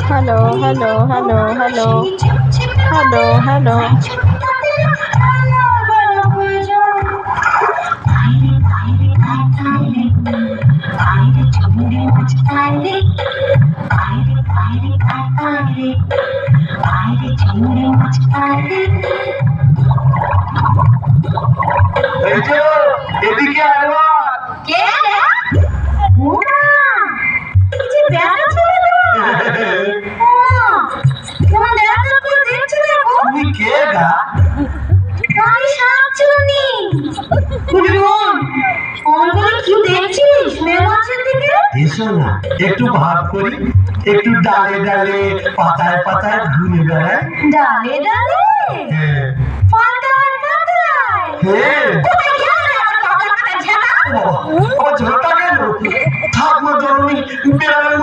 Hello hello hello hello hello hello এই যে এদিকে আয়বা কে রে? ওমা! কি যে ব্যাটা ছেলে তো! ওমা! কেমন ব্যাটা করে দেখছে দেখো? তুমি কে গা? আমি শাকচুন্নি। কুটুম, ফোন করে কি দেখছিস মেয়ে মাছের দিকে? এসো না একটু ভাব করি, একটু ডালে ডালে পাতায় পাতায় ঘুরে বেড়ায়। ডালে ডালে হ্যাঁ পাতায় পাতায় হ্যাঁ কোথায় গেলে আমার পাতায় পাতায় ঝাঁটা? ও ঝোঁটা কেন? থাক না জননী, বেড়ালের